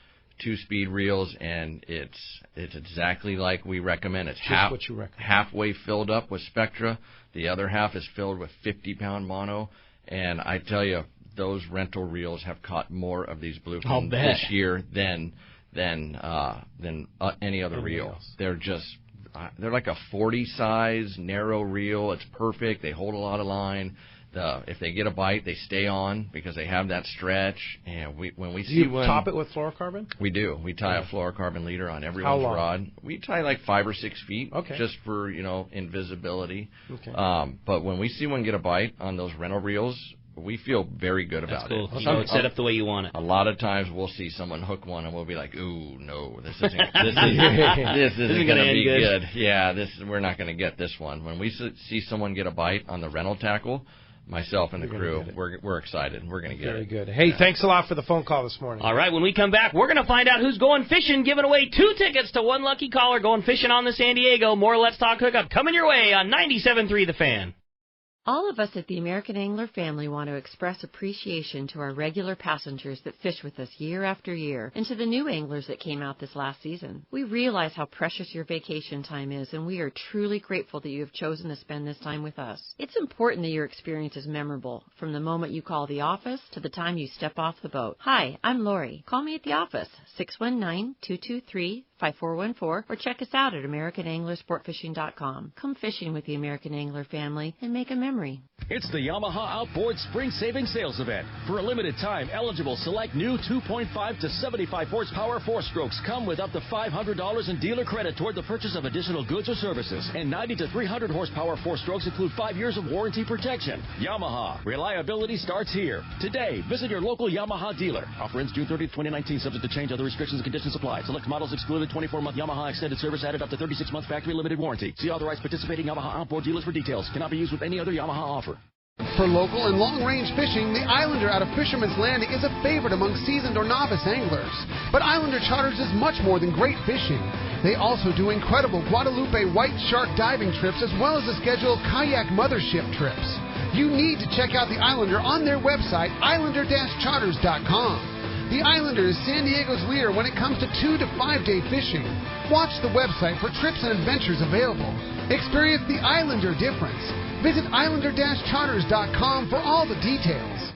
2-speed reels, and it's exactly like we recommend. It's what you recommend. Halfway filled up with Spectra. The other half is filled with 50-pound mono. And I tell you, those rental reels have caught more of these bluefin this year than any other reel. They're like a 40 size narrow reel. It's perfect. They hold a lot of line. If they get a bite, they stay on because they have that stretch. And when we see one, top it with fluorocarbon? We do. We tie a fluorocarbon leader on everyone's rod. We tie like 5 or 6 feet, just for invisibility. Okay. But when we see one get a bite on those rental reels, we feel very good about cool. it. It's set up the way you want it. A lot of times we'll see someone hook one and we'll be like, "Ooh, no, this isn't going to be good." Yeah, we're not going to get this one. When we see someone get a bite on the rental tackle, myself and the crew, we're excited. We're going to get it. Very good. Hey, thanks a lot for the phone call this morning. All right, when we come back, we're going to find out who's going fishing, giving away 2 tickets to one lucky caller going fishing on the San Diego. More Let's Talk Hookup coming your way on 97.3 The Fan. All of us at the American Angler family want to express appreciation to our regular passengers that fish with us year after year, and to the new anglers that came out this last season. We realize how precious your vacation time is, and we are truly grateful that you have chosen to spend this time with us. It's important that your experience is memorable, from the moment you call the office to the time you step off the boat. Hi, I'm Lori. Call me at the office, 619-223-5600. 5414, or check us out at AmericanAnglerSportFishing.com. Come fishing with the American Angler family and make a memory. It's the Yamaha Outboard Spring Savings Sales Event. For a limited time, eligible select new 2.5 to 75 horsepower four-strokes come with up to $500 in dealer credit toward the purchase of additional goods or services. And 90 to 300 horsepower four-strokes include 5 years of warranty protection. Yamaha. Reliability starts here. Today, visit your local Yamaha dealer. Offer ends June 30th, 2019, subject to change. Other restrictions and conditions apply. Select models excluded. 24-month Yamaha extended service added up to 36 months factory limited warranty. See authorized participating Yamaha outboard dealers for details. Cannot be used with any other Yamaha offer. For local and long-range fishing, the Islander out of Fisherman's Landing is a favorite among seasoned or novice anglers. But Islander Charters is much more than great fishing. They also do incredible Guadalupe white shark diving trips as well as a schedule of kayak mothership trips. You need to check out the Islander on their website, islander-charters.com. The Islander is San Diego's leader when it comes to 2 to 5 day fishing. Watch the website for trips and adventures available. Experience the Islander difference. Visit islander-charters.com for all the details.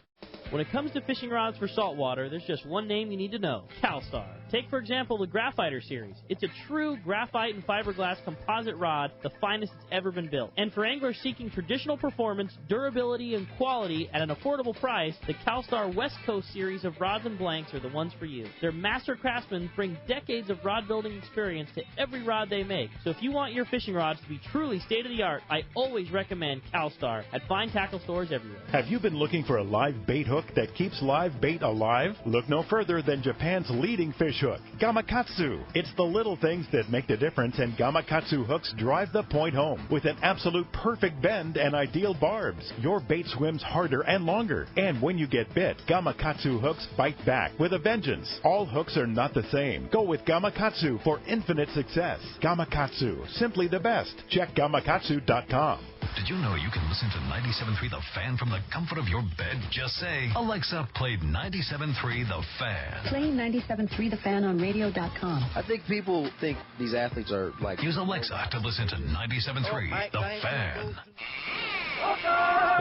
When it comes to fishing rods for saltwater, there's just one name you need to know, CalStar. Take, for example, the Graphiter series. It's a true graphite and fiberglass composite rod, the finest it's ever been built. And for anglers seeking traditional performance, durability, and quality at an affordable price, the CalStar West Coast series of rods and blanks are the ones for you. Their master craftsmen bring decades of rod building experience to every rod they make. So if you want your fishing rods to be truly state-of-the-art, I always recommend CalStar at fine tackle stores everywhere. Have you been looking for a live bait hook that keeps live bait alive? Look no further than Japan's leading fish hook, Gamakatsu. It's the little things that make the difference, and Gamakatsu hooks drive the point home. With an absolute perfect bend and ideal barbs, your bait swims harder and longer. And when you get bit, Gamakatsu hooks bite back with a vengeance. All hooks are not the same. Go with Gamakatsu for infinite success. Gamakatsu, simply the best. Check gamakatsu.com. Did you know you can listen to 97.3 The Fan from the comfort of your bed? Just say, Alexa, play 97.3 The Fan. Play 97.3 The Fan on radio.com. I think people think these athletes are like... Use Alexa to listen to 97.3 The Fan.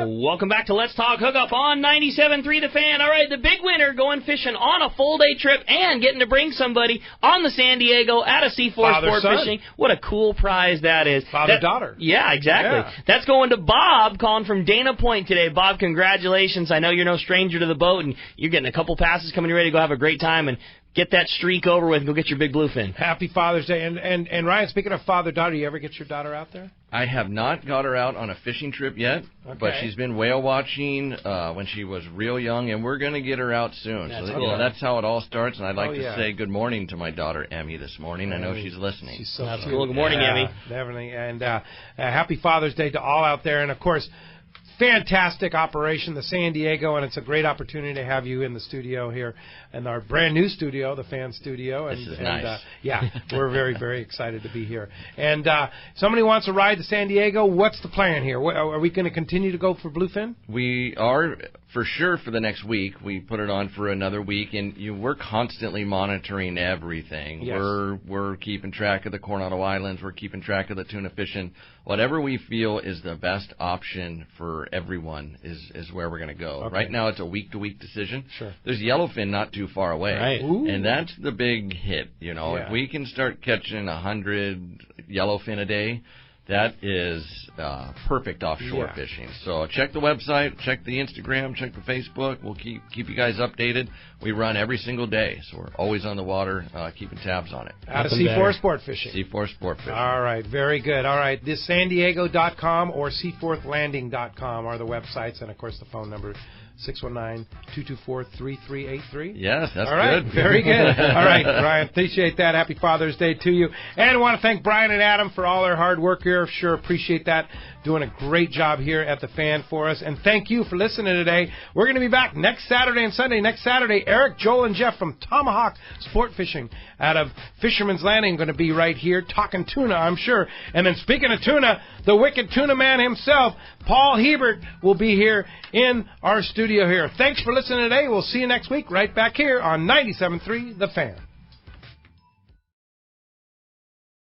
Welcome back to Let's Talk Hookup on 97.3 The Fan. All right, the big winner going fishing on a full-day trip and getting to bring somebody on the San Diego at a C4 Sport Fishing. What a cool prize that is. Father-daughter. Yeah, exactly. Yeah. That's going to Bob calling from Dana Point today. Bob, congratulations. I know you're no stranger to the boat, and you're getting a couple passes coming. You're ready to go have a great time and get that streak over with and go get your big bluefin. Happy Father's Day. And Ryan, speaking of father-daughter, you ever get your daughter out there? I have not got her out on a fishing trip yet, but she's been whale watching when she was real young, and we're going to get her out soon. That's so cool. That's how it all starts, and I'd like to say good morning to my daughter, Emmy, this morning. I know she's listening. She's so That's cool. Good morning, Emmy. Definitely. And happy Father's Day to all out there. And, of course, fantastic operation, the San Diego, and it's a great opportunity to have you in the studio here, in our brand new studio, the Fan Studio. And, this is nice. We're very, very excited to be here. And somebody wants to ride to San Diego. What's the plan here? Are we going to continue to go for bluefin? We are, for sure, for the next week. We put it on for another week, and we're constantly monitoring everything. Yes. We're keeping track of the Coronado Islands. We're keeping track of the tuna fishing. Whatever we feel is the best option for everyone is where we're going to go. Okay. Right now, it's a week-to-week decision. Sure. There's yellowfin not too far away, right. And that's the big hit. Yeah. If we can start catching 100 yellowfin a day, that is perfect offshore fishing. So check the website, check the Instagram, check the Facebook. We'll keep you guys updated. We run every single day, so we're always on the water, keeping tabs on it. Out of C4 Sport Fishing. C4 Sport Fishing. All right, very good. All right, this sandiego.com or seaforthlanding.com are the websites, and, of course, the phone number 619-224-3383. Yes, that's all right, good. Very good. All right, Brian, appreciate that. Happy Father's Day to you. And I want to thank Brian and Adam for all their hard work here. Sure appreciate that. Doing a great job here at the Fan for us. And thank you for listening today. We're going to be back next Saturday and Sunday. Next Saturday, Eric, Joel, and Jeff from Tomahawk Sport Fishing out of Fisherman's Landing going to be right here talking tuna, I'm sure. And then speaking of tuna, the wicked tuna man himself, Paul Hebert, will be here in our studio here. Thanks for listening today. We'll see you next week right back here on 97.3 The Fan.